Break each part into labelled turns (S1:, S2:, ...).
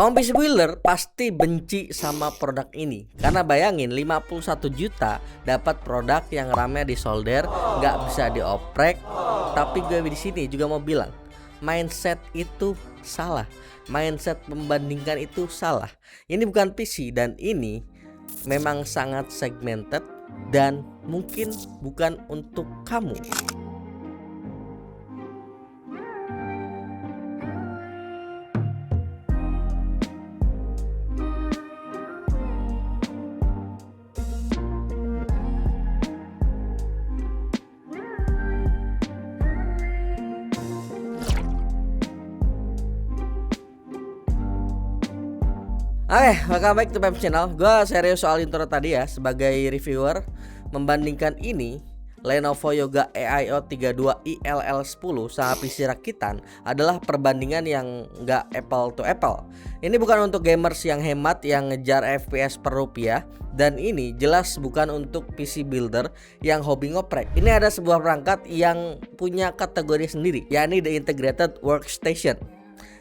S1: Kaum PC builder pasti benci sama produk ini karena bayangin 51 juta dapat produk yang ramai di solder, nggak bisa dioprek. Tapi gue di sini juga mau bilang, mindset itu salah. Mindset membandingkan itu salah. Ini bukan PC dan ini memang sangat segmented dan mungkin bukan untuk kamu. Oke, welcome back to my channel. Gue serius soal intro tadi ya. Sebagai reviewer, membandingkan ini Lenovo Yoga AIO 32i LL10 sama PC rakitan adalah perbandingan yang nggak apple to apple. Ini bukan untuk gamers yang hemat yang ngejar FPS per rupiah, dan ini jelas bukan untuk PC builder yang hobi ngoprek. Ini ada sebuah perangkat yang punya kategori sendiri, yakni the integrated workstation.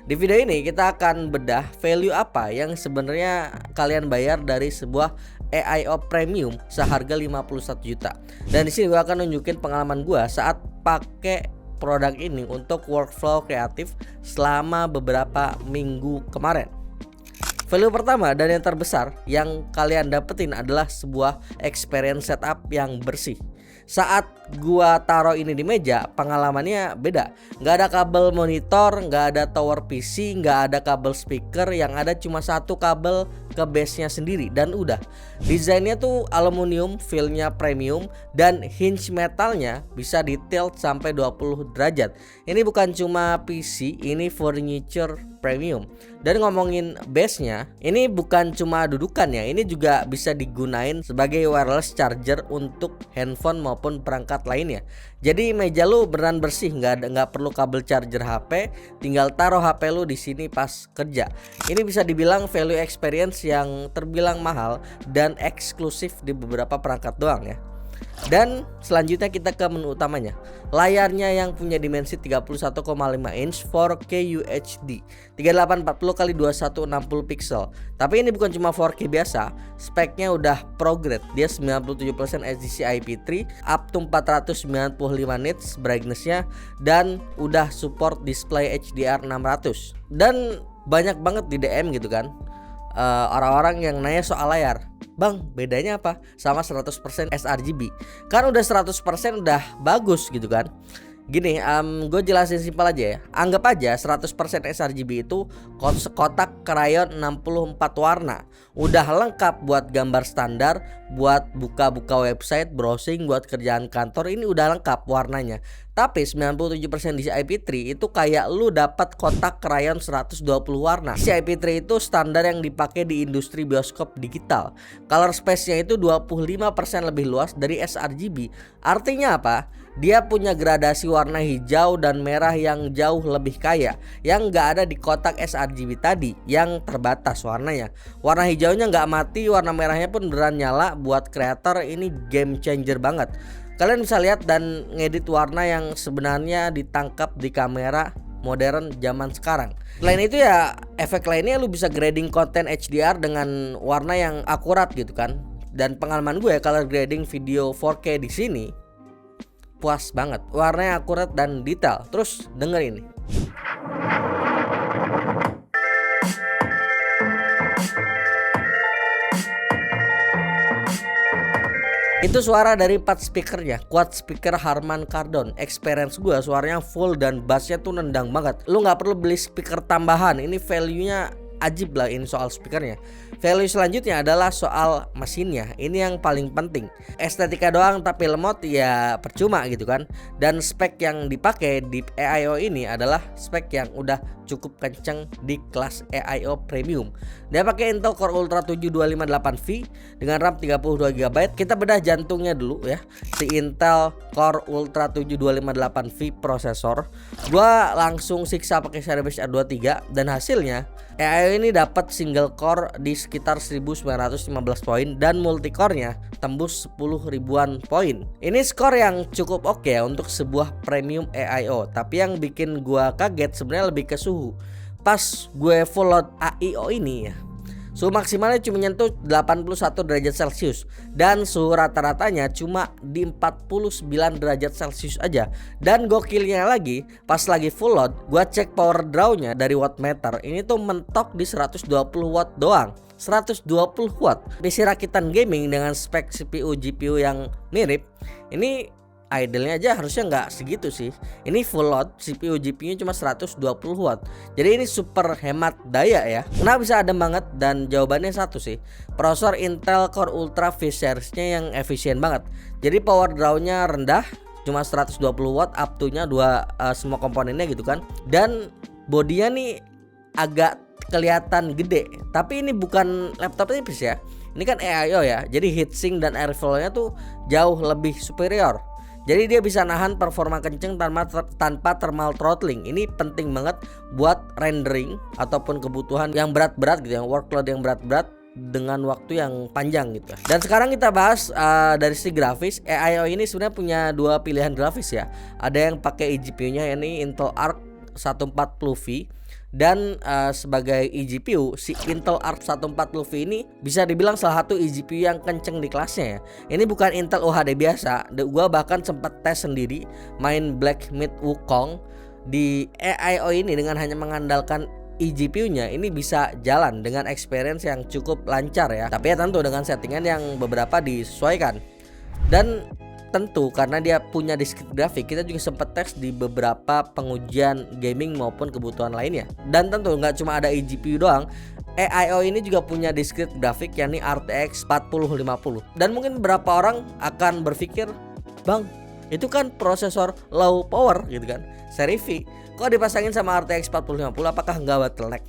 S1: Di video ini kita akan bedah value apa yang sebenarnya kalian bayar dari sebuah AIO premium seharga 51 juta. Dan di sini gue akan nunjukin pengalaman gue saat pakai produk ini untuk workflow kreatif selama beberapa minggu kemarin. Value pertama dan yang terbesar yang kalian dapetin adalah sebuah experience setup yang bersih. Saat gua taruh ini di meja, pengalamannya beda. Nggak ada kabel monitor, nggak ada tower PC, nggak ada kabel speaker, yang ada cuma satu kabel ke base-nya sendiri dan udah. Desainnya tuh aluminium, feel-nya premium, dan hinge metalnya bisa detail sampai 20 derajat. Ini bukan cuma PC, ini furniture premium. Dan ngomongin base-nya, ini bukan cuma dudukannya, ini juga bisa digunain sebagai wireless charger untuk handphone maupun perangkat lainnya. Jadi meja lu beneran bersih, nggak perlu kabel charger HP, tinggal taruh HP lu di sini pas kerja. Ini bisa dibilang value experience yang terbilang mahal dan eksklusif di beberapa perangkat doang ya. Dan selanjutnya kita ke menu utamanya. Layarnya yang punya dimensi 31,5 inch 4K UHD 3840x2160 pixel. Tapi ini bukan cuma 4K biasa, speknya udah pro grade. Dia 97% SDC IP3, up to 495 nits brightness-nya, dan udah support display HDR 600. Dan banyak banget di DM gitu kan, orang-orang yang nanya soal layar, bang bedanya apa sama 100% sRGB? Kan udah 100% udah bagus gitu kan. Gini, gue jelasin simpel aja ya. Anggap aja 100% sRGB itu sekotak krayon 64 warna. Udah lengkap buat gambar standar, buat buka-buka website, browsing, buat kerjaan kantor, ini udah lengkap warnanya. Tapi 97% di IP3 itu kayak lu dapat kotak krayon 120 warna. Si IP3 itu standar yang dipakai di industri bioskop digital. Color space-nya itu 25% lebih luas dari sRGB. Artinya apa? Dia punya gradasi warna hijau dan merah yang jauh lebih kaya, yang nggak ada di kotak sRGB tadi yang terbatas warnanya. Warna hijaunya nggak mati, warna merahnya pun beneran nyala. Buat creator ini game changer banget. Kalian bisa lihat dan ngedit warna yang sebenarnya ditangkap di kamera modern zaman sekarang. Selain itu ya, efek lainnya lu bisa grading konten HDR dengan warna yang akurat gitu kan. Dan pengalaman gue color grading video 4K di sini puas banget, warnanya akurat dan detail. Terus denger ini. Itu suara dari 4 speakernya, quad speaker Harman Kardon. Experience gue suaranya full dan bassnya tuh nendang banget. Lu nggak perlu beli speaker tambahan. Ini value-nya ajib lah ini soal speakernya. Value selanjutnya adalah soal mesinnya. Ini yang paling penting. Estetika doang tapi lemot ya percuma gitu kan. Dan spek yang dipakai di AIO ini adalah spek yang udah cukup kenceng di kelas AIO premium. Dia pakai Intel Core Ultra 7 258V dengan RAM 32GB. Kita bedah jantungnya dulu ya. Si Intel Core Ultra 7 258V prosesor. Gua langsung siksa pakai Cerebras R23 dan hasilnya AIO ini dapat single core di sekitar 1915 poin dan multicore-nya tembus 10 ribuan poin. Ini skor yang cukup oke untuk sebuah premium AIO. Tapi yang bikin gua kaget sebenarnya lebih ke suhu. pas gue full load AIO ini ya, suhu maksimalnya cuma nyentuh 81 derajat Celcius dan suhu rata-ratanya cuma di 49 derajat Celcius aja. Dan gokilnya lagi, pas lagi full load, gua cek power draw-nya dari wattmeter, ini tuh mentok di 120 watt doang. 120 watt. PC rakitan gaming dengan spek CPU GPU yang mirip, ini idle-nya aja harusnya nggak segitu sih. Ini full load CPU GPU cuma 120 watt. Jadi ini super hemat daya ya. Kenapa bisa adem banget? Dan jawabannya satu sih, prosesor Intel Core Ultra V-Series-nya yang efisien banget. Jadi power draw-nya rendah, cuma 120 watt, up to-nya semua komponennya gitu kan. Dan bodinya nih agak kelihatan gede, tapi ini bukan laptop tipis ya. Ini kan AIO ya. Jadi heatsink dan airflow-nya tuh jauh lebih superior. Jadi dia bisa nahan performa kenceng tanpa thermal throttling. Ini penting banget buat rendering ataupun kebutuhan yang berat-berat gitu, yang workload yang berat-berat dengan waktu yang panjang gitu. Dan sekarang kita bahas dari sisi grafis. AIO ini sebenarnya punya dua pilihan grafis ya. Ada yang pakai eGPU-nya, ini Intel Arc 140V. Dan sebagai eGPU, si Intel Arc 140V ini bisa dibilang salah satu eGPU yang kenceng di kelasnya ya. Ini bukan Intel UHD biasa. Gua bahkan sempat tes sendiri main Black Myth Wukong di AIO ini dengan hanya mengandalkan eGPU-nya. Ini bisa jalan dengan experience yang cukup lancar ya. Tapi ya tentu dengan settingan yang beberapa disesuaikan. Dan tentu karena dia punya discrete grafik, kita juga sempat tes di beberapa pengujian gaming maupun kebutuhan lainnya. Dan tentu nggak cuma ada eGPU doang, AIO ini juga punya discrete grafik yakni RTX 4050. Dan mungkin beberapa orang akan berpikir, bang, itu kan prosesor low power gitu kan, seri V, kok dipasangin sama RTX 4050, apakah nggak bottleneck?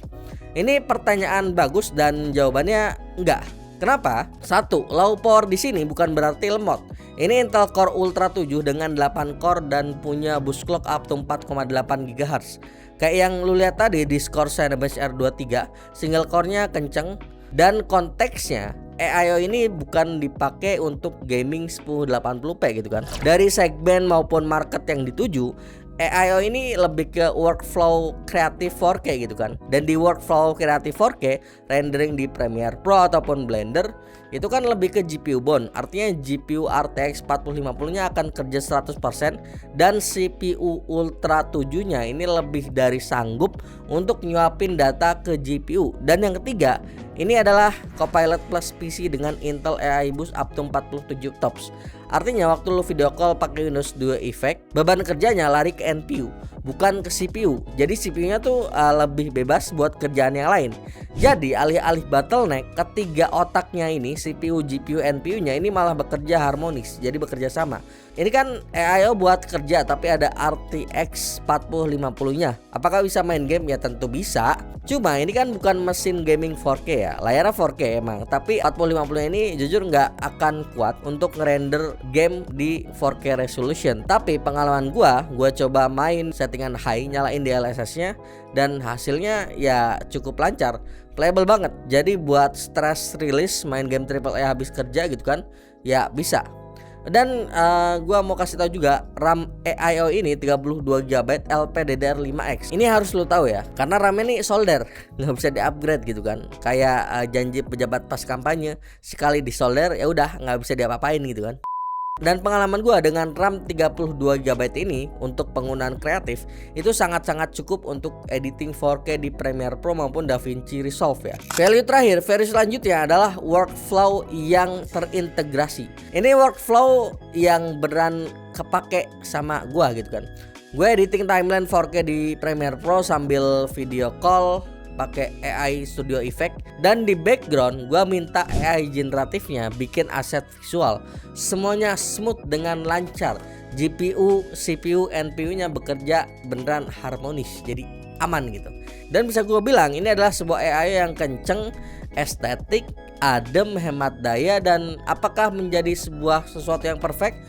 S1: Ini pertanyaan bagus dan jawabannya enggak. Kenapa? Satu, low power di sini bukan berarti lemot. Ini Intel Core Ultra 7 dengan 8 core dan punya boost clock up to 4,8 GHz. Kayak yang lu lihat tadi di Score Cinebench R23, single core-nya kenceng. Dan konteksnya AIO ini bukan dipakai untuk gaming 1080p gitu kan. Dari segmen maupun market yang dituju, AIO ini lebih ke workflow kreatif 4K gitu kan. Dan di workflow kreatif 4K, rendering di Premiere Pro ataupun Blender itu kan lebih ke GPU bound. Artinya GPU RTX 4050-nya akan kerja 100% dan CPU Ultra 7-nya ini lebih dari sanggup untuk nyuapin data ke GPU. Dan yang ketiga, ini adalah Copilot Plus PC dengan Intel AI Boost up to 47 TOPS. Artinya waktu lu video call pakai Windows 2 Effect, beban kerjanya lari ke NPU, bukan ke CPU. Jadi CPU-nya tuh lebih bebas buat kerjaan yang lain. Jadi alih-alih bottleneck, ketiga otaknya ini CPU, GPU, NPU-nya ini malah bekerja harmonis. Jadi bekerja sama. Ini kan AIO buat kerja tapi ada RTX 4050-nya. Apakah bisa main game? Ya tentu bisa. Cuma ini kan bukan mesin gaming 4K ya. Layarnya 4K emang, tapi 4050-nya ini jujur nggak akan kuat untuk ngerender game di 4K resolution. Tapi pengalaman gua coba main settingan high, nyalain DLSS-nya dan hasilnya ya cukup lancar, playable banget. Jadi buat stress release main game AAA habis kerja gitu kan, ya bisa. Dan gua mau kasih tahu juga RAM AIO ini 32GB LPDDR5X. Ini harus lo tahu ya, karena RAM ini solder, nggak bisa di-upgrade gitu kan. Kayak janji pejabat pas kampanye, sekali di solder ya udah nggak bisa diapa-apain gitu kan. Dan pengalaman gue dengan RAM 32GB ini untuk penggunaan kreatif itu sangat-sangat cukup untuk editing 4K di Premiere Pro maupun DaVinci Resolve ya. Value selanjutnya adalah workflow yang terintegrasi. Ini workflow yang beneran kepake sama gue gitu kan. Gue editing timeline 4K di Premiere Pro sambil video call pakai AI Studio Effect, dan di background gua minta AI generatifnya bikin aset visual. Semuanya smooth dengan lancar. GPU, CPU, NPU-nya bekerja beneran harmonis, jadi aman gitu. Dan bisa gua bilang ini adalah sebuah AI yang kenceng, estetik, adem, hemat daya. Dan apakah menjadi sebuah sesuatu yang perfect?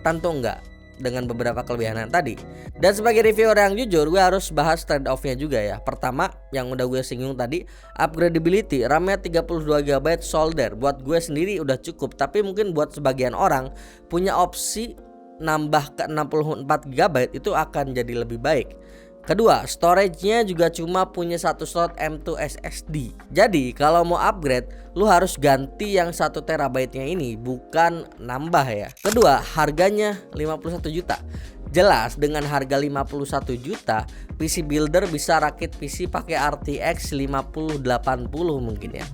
S1: Tentu enggak, dengan beberapa kelebihan yang tadi. Dan sebagai reviewer yang jujur, gue harus bahas trade-off-nya juga ya. Pertama, yang udah gue singgung tadi, upgradability. RAM-nya 32GB solder. Buat gue sendiri udah cukup, tapi mungkin buat sebagian orang punya opsi nambah ke 64GB itu akan jadi lebih baik. Kedua, storage-nya juga cuma punya satu slot M.2 SSD. Jadi kalau mau upgrade, lu harus ganti yang 1 terabyte-nya ini, bukan nambah ya. Kedua, harganya 51 juta. Jelas dengan harga 51 juta, PC builder bisa rakit PC pakai RTX 5080 mungkin ya.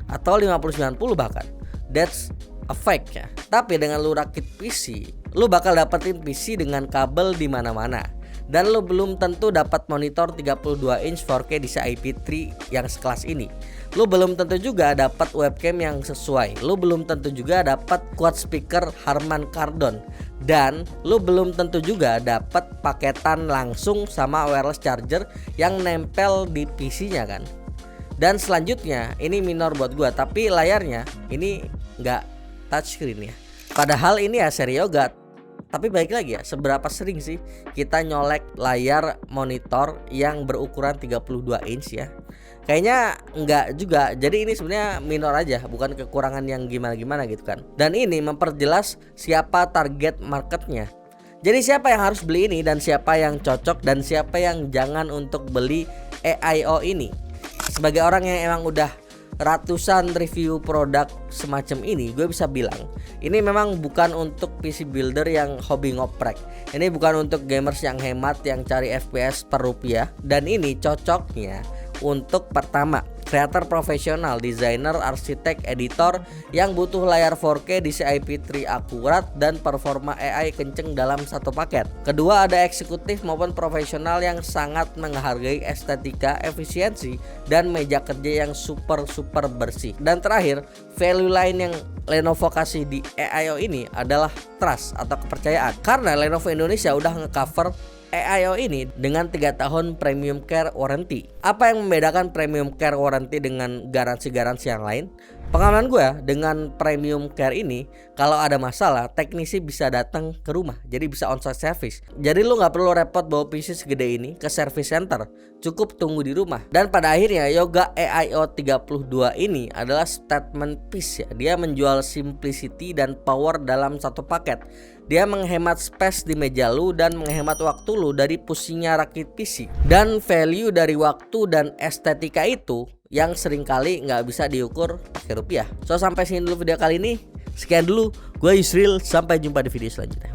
S1: Atau 5090 bahkan. That's a fact ya. Tapi dengan lu rakit PC, lu bakal dapetin PC dengan kabel di mana-mana. Dan lo belum tentu dapat monitor 32 inch 4K DCI-P3 yang sekelas ini. Lo belum tentu juga dapat webcam yang sesuai. Lo belum tentu juga dapat quad speaker Harman Kardon. Dan lo belum tentu juga dapat paketan langsung sama wireless charger yang nempel di PC-nya kan. Dan selanjutnya, ini minor buat gua, tapi layarnya ini nggak touchscreen ya. Padahal ini ya seri Yoga. Tapi baik lagi ya, seberapa sering sih kita nyolek layar monitor yang berukuran 32 inch ya? Kayaknya enggak juga. Jadi ini sebenarnya minor aja, bukan kekurangan yang gimana-gimana gitu kan. Dan ini memperjelas siapa target marketnya. Jadi siapa yang harus beli ini dan siapa yang cocok dan siapa yang jangan untuk beli AIO ini. Sebagai orang yang emang udah ratusan review produk semacam ini, gue bisa bilang ini memang bukan untuk PC builder yang hobi ngoprek. Ini bukan untuk gamers yang hemat, yang cari FPS per rupiah. Dan ini cocoknya untuk pertama, kreator profesional, desainer, arsitek, editor yang butuh layar 4K DCI-P3 akurat dan performa AI kenceng dalam satu paket. Kedua, ada eksekutif maupun profesional yang sangat menghargai estetika, efisiensi, dan meja kerja yang super bersih. Dan terakhir, value lain yang Lenovo kasih di AIO ini adalah trust atau kepercayaan. Karena Lenovo Indonesia udah ngecover AIO ini dengan 3 tahun premium care warranty. Apa yang membedakan premium care warranty dengan garansi-garansi yang lain? Pengalaman gue dengan premium care ini, kalau ada masalah, teknisi bisa datang ke rumah, jadi bisa on-site service. Jadi lu nggak perlu repot bawa PC segede ini ke service center, cukup tunggu di rumah. Dan pada akhirnya Yoga AIO 32 ini adalah statement piece ya. Dia menjual simplicity dan power dalam satu paket. Dia menghemat space di meja lu dan menghemat waktu lu dari pusingnya rakit PC. Dan value dari waktu dan estetika itu yang seringkali nggak bisa diukur pakai rupiah. So sampai sini dulu video kali ini. Sekian dulu, gue Yusril. Sampai jumpa di video selanjutnya.